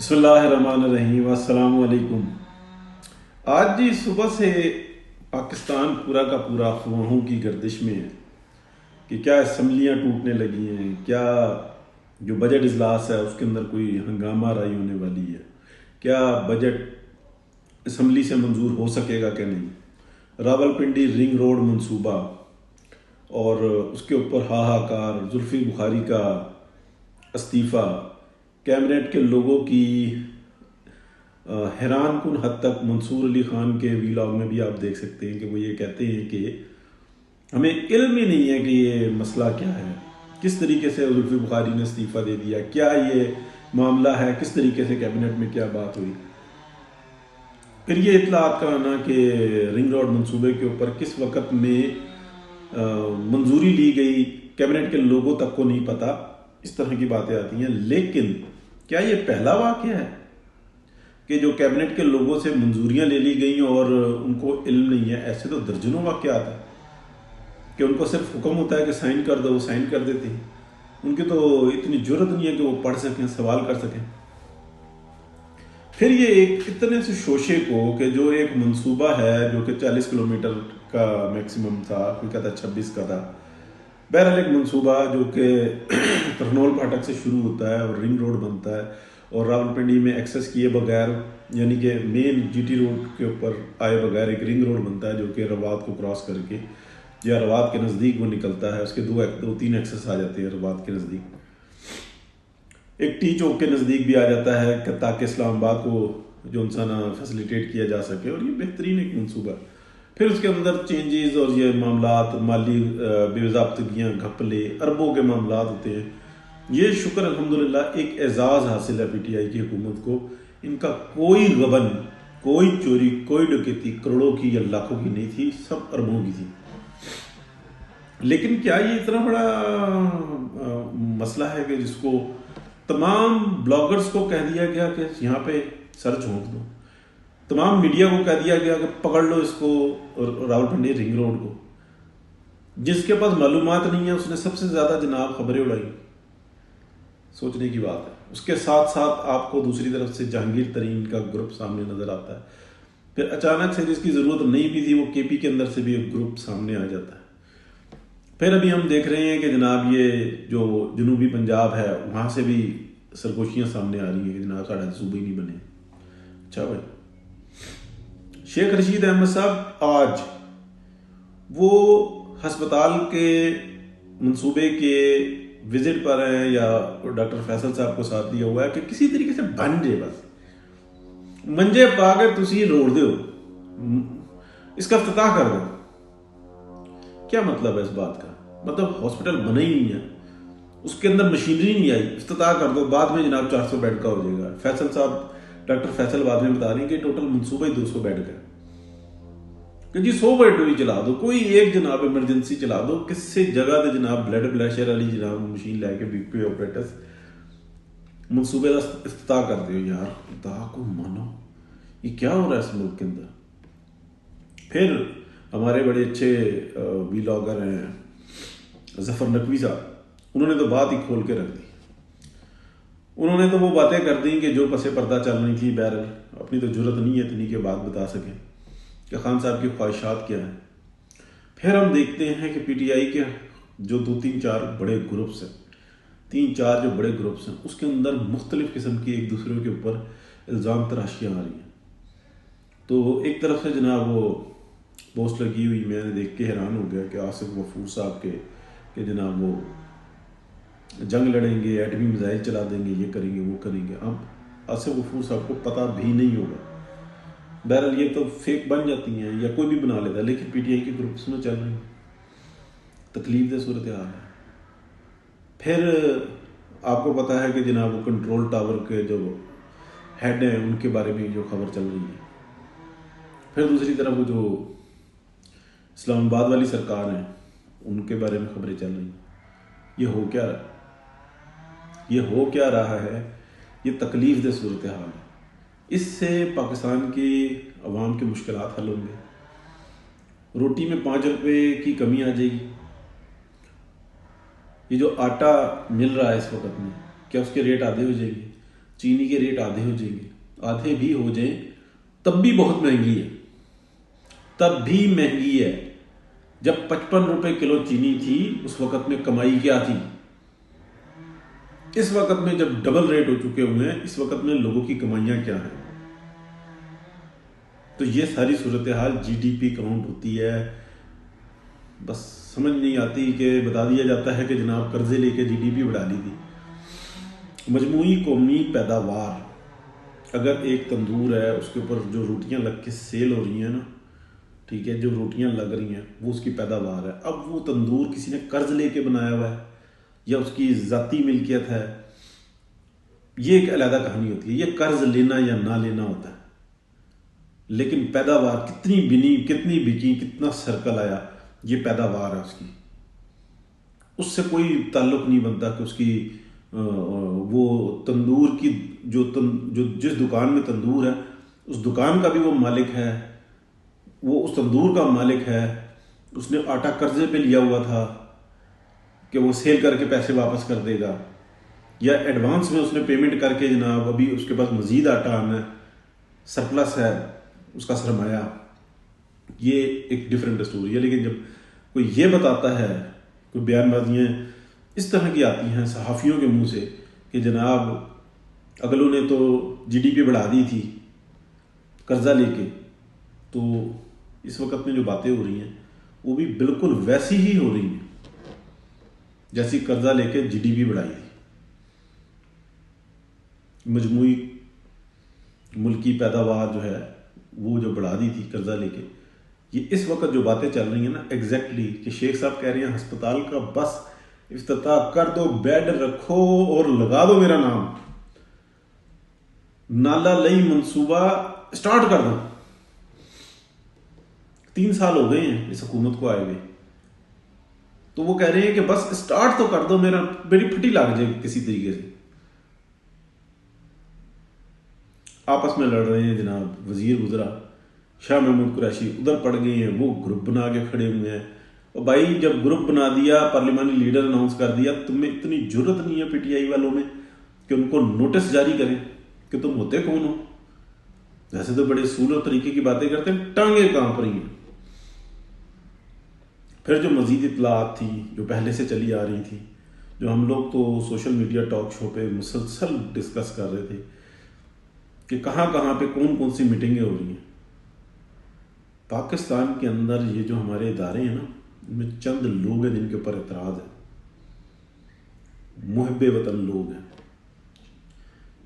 बिस्मिल्लाहिर्रहमानिर्रहीम अस्सलाम वालेकुम। आज जी सुबह से पाकिस्तान पूरा का पूरा अफवाहों की गर्दिश में है कि क्या असम्बलियाँ टूटने लगी हैं, क्या जो बजट इजलास है उसके अंदर कोई हंगामा राई होने वाली है, क्या बजट असम्बली से मंजूर हो सकेगा कि नहीं, रावलपिंडी रिंग रोड मंसूबा और उसके ऊपर हाहाकार, जुल्फी बुखारी का इस्तीफ़ा, कैबिनेट के लोगों की हैरान कुन हद तक मंसूर अली खान के वीलॉग में भी आप देख सकते हैं कि वो ये कहते हैं कि हमें इल्म ही नहीं है कि ये मसला क्या है, किस तरीके से जुल्फी बुखारी ने इस्तीफ़ा दे दिया, क्या ये मामला है, किस तरीके से कैबिनेट में क्या बात हुई। फिर ये इतलात का आना कि रिंग रोड मंसूबे के ऊपर किस वक्त में मंजूरी ली गई, कैबिनेट के लोगों तक को नहीं पता, इस तरह की बातें आती हैं। लेकिन क्या ये पहला वाक़या है कि जो कैबिनेट के लोगों से मंजूरियां ले ली गई और उनको इल्म नहीं है? ऐसे तो दर्जनों वाक़यात हैं कि उनको सिर्फ हुक्म होता है कि साइन कर दो, वो साइन कर देते हैं। उनकी तो इतनी जरूरत नहीं है कि वो पढ़ सकें, सवाल कर सकें। फिर ये एक इतने से शोशे को कि जो एक मंसूबा है जो कि 40 किलोमीटर का मैक्सिमम था, कोई कहता 26 का था, बहरहाल एक मंसूबा जो कि करनौल फाटक से शुरू होता है और रिंग रोड बनता है और रावलपिंडी में एक्सेस किए बगैर, यानी कि मेन जीटी रोड के ऊपर आए बगैर एक रिंग रोड बनता है जो कि रवात को क्रॉस करके या रवात के नज़दीक वो निकलता है। उसके दो तीन एक्सेस आ जाते हैं रवात के नज़दीक, एक टी चौक के नज़दीक भी आ जाता है कि ताकि इस्लामाबाद को जो इंसाना फैसिलिटेट किया जा सके, और ये बेहतरीन एक मनसूबा। फिर उसके अंदर चेंजेस और ये मामलात, माली बेज़ाब्तगियाँ, घपले, अरबों के मामलात होते हैं। ये शुक्र अल्हम्दुलिल्लाह एक एजाज़ हासिल है पीटीआई की हुकूमत को, इनका कोई गबन, कोई चोरी, कोई डकैती करोड़ों की या लाखों की नहीं थी, सब अरबों की थी। लेकिन क्या ये इतना बड़ा मसला है कि जिसको तमाम ब्लॉगर्स को कह दिया गया कि यहाँ पे सर झोंक दो, तमाम मीडिया को कह दिया गया कि पकड़ लो इसको, रावलपिंडी रिंग रोड को। जिसके पास मालूमात नहीं है उसने सबसे ज्यादा जनाब खबरें उड़ाई। सोचने की बात है। उसके साथ साथ आपको दूसरी तरफ से जहांगीर तरीन का ग्रुप सामने नजर आता है। फिर अचानक से जिसकी जरूरत नहीं भी थी वो केपी के अंदर से भी एक ग्रुप सामने आ जाता है। फिर अभी हम देख रहे हैं कि जनाब ये जो जनूबी पंजाब है वहां से भी सरगोशियां सामने आ रही है कि जनाब साढ़ा सूबे नहीं बने। अच्छा भाई, शेख रशीद अहमद साहब आज वो हस्पताल के मंसूबे के विजिट पर हैं या डॉक्टर फैसल साहब को साथ लिया हुआ है कि किसी तरीके से बन जाए, बस मंजे पा के तुसी रोड़ दो, इसका इफ्तिताह कर दो। क्या मतलब है इस बात का? मतलब हॉस्पिटल बना ही नहीं है, उसके अंदर मशीनरी नहीं आई, इफ्तिताह कर दो, बाद में जनाब 400 बेड का हो जाएगा। फैसल साहब, डॉक्टर फैसल बाद में बता रहे हैं कि टोटल मंसूबा ही 200 बेड का कि जी 100 बेड भी चला दो, कोई एक जनाब इमरजेंसी चला दो, किसी जगह से जनाब ब्लड प्रेशर वाली जनाब मशीन लैके बीपी ऑपरेटर्स मंसूबे का इफ्तिताह कर दो। यार खुदा को मानो, ये क्या हो रहा है इस मुल्क के अंदर। फिर हमारे बड़े अच्छे वीलॉगर हैं जफर नकवी साहब, उन्होंने तो बात ही खोल के रख दी। उन्होंने तो वो बातें कर दी कि जो पसे पर्दा चल रही थी, बहरहाल अपनी तो जरूरत नहीं है इतनी के बात बता सकें कि खान साहब की ख्वाहिशात क्या है। फिर हम देखते हैं कि पीटीआई के जो 2-3-4 बड़े ग्रुप्स हैं, 3-4 जो बड़े ग्रुप्स हैं, उसके अंदर मुख्तलिफ किस्म की एक दूसरे के ऊपर इल्ज़ाम तराशियाँ आ रही हैं। तो एक तरफ से जनाब वो पोस्ट लगी हुई, मैंने देख के हैरान हो गया कि आसिफ गफूर साहब के जनाब वो जंग लड़ेंगे, एटमी मिसाइल चला देंगे, ये करेंगे वो करेंगे। अब आसिफ गफूर साहब को पता भी नहीं होगा। बहरहाल ये तो फेक बन जाती हैं या कोई भी बना लेता है, लेकिन पीटीआई के ग्रुप्स में चल रही तकलीफ दे सूरत हाल है। फिर आपको पता है कि जनाब वो कंट्रोल टावर के जो हेड हैं उनके बारे में जो खबर चल रही है। फिर दूसरी तरफ वो जो इस्लामाबाद वाली सरकार है उनके बारे में खबरें चल रही हैं। ये हो क्या रहा है? ये हो क्या रहा है? ये तकलीफ दे सूरत हाल है। इससे पाकिस्तान की अवाम की मुश्किलात हल होंगे। रोटी में 5 रुपए की कमी आ जाएगी। ये जो आटा मिल रहा है इस वक्त में, क्या उसके रेट आधे हो जाएंगे? चीनी के रेट आधे हो जाएंगे, आधे भी हो जाएं तब भी बहुत महंगी है, तब भी महंगी है। जब 55 रुपए किलो चीनी थी उस वक्त में कमाई क्या थी? इस वक्त में जब डबल रेट हो चुके हुए हैं, इस वक्त में लोगों की कमाइयां क्या हैं? तो ये सारी सूरत हाल जीडीपी काउंट होती है। बस समझ नहीं आती कि बता दिया जाता है कि जनाब कर्जे लेके जीडीपी बढ़ा ली थी। मजमूई कौमी पैदावार, अगर एक तंदूर है उसके ऊपर जो रोटियां लग के सेल हो रही हैं ना, ठीक है, जो रोटियां लग रही हैं वो उसकी पैदावार है। अब वो तंदूर किसी ने कर्ज लेके बनाया हुआ है या उसकी ज़ाती मिल्कियत है, ये एक अलग कहानी होती है। ये कर्ज लेना या ना लेना होता है, लेकिन पैदावार कितनी बिनी, कितनी बिकी, कितना सर्कल आया, ये पैदावार है उसकी। उससे कोई ताल्लुक नहीं बनता कि उसकी वो तंदूर की जो जिस दुकान में तंदूर है उस दुकान का भी वो मालिक है, वो उस तंदूर का मालिक है। उसने आटा कर्जे पे लिया हुआ था कि वो सेल करके पैसे वापस कर देगा, या एडवांस में उसने पेमेंट करके जनाब अभी उसके पास मजीद आटा आना है, सरप्लस है उसका सरमाया। ये एक डिफरेंट स्टोरी है। लेकिन जब कोई ये बताता है, कोई बयानबाजियाँ इस तरह की आती हैं सहाफ़ियों के मुंह से कि जनाब अगलों ने तो जीडीपी बढ़ा दी थी कर्जा लेके, तो इस वक्त में जो बातें हो रही हैं वो भी बिल्कुल वैसी ही हो रही हैं जैसी कर्जा लेके जीडीपी बढ़ाई थी। मजमूई मुल्की पैदावार जो है वो जो बढ़ा दी थी कर्जा लेके, ये इस वक्त जो बातें चल रही हैं ना एग्जैक्टली कि शेख साहब कह रहे हैं अस्पताल का बस इफ्तिताह कर दो, बेड रखो और लगा दो मेरा नाम, नाला लई मंसूबा स्टार्ट कर दो। 3 साल हो गए हैं इस हुकूमत को आए हुए, तो वो कह रहे हैं कि बस स्टार्ट तो कर दो, मेरी फटी लग जाए किसी तरीके से। आपस में लड़ रहे हैं जनाब, वजीर गुजरा, शाह महमूद कुरैशी उधर पड़ गए हैं, वो ग्रुप बना के खड़े हुए हैं। और भाई जब ग्रुप बना दिया, पार्लियामानी लीडर अनाउंस कर दिया, तुम्हें इतनी जरूरत नहीं है पीटीआई वालों में कि उनको नोटिस जारी करें कि तुम होते कौन हो। वैसे तो बड़े सूल और तरीके की बातें करते हैं, टांगे कांप रही हैं। फिर जो मजीद इतलात थी जो पहले से चली आ रही थी, जो हम लोग तो सोशल मीडिया टॉक शो पे मुसलसल डिस्कस कर रहे थे कि कहाँ कहाँ पे कौन कौन सी मीटिंगें हो रही हैं। पाकिस्तान के अंदर ये जो हमारे इदारे हैं ना, इनमें चंद लोग हैं जिनके ऊपर एतराज़ है, मुहब्बे वतन लोग हैं।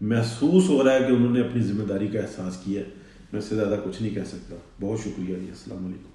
महसूस हो रहा है कि उन्होंने अपनी जिम्मेदारी का एहसास किया है। मैं इससे ज़्यादा कुछ नहीं कह सकता। बहुत शुक्रिया जी। अस्सलाम वालेकुम।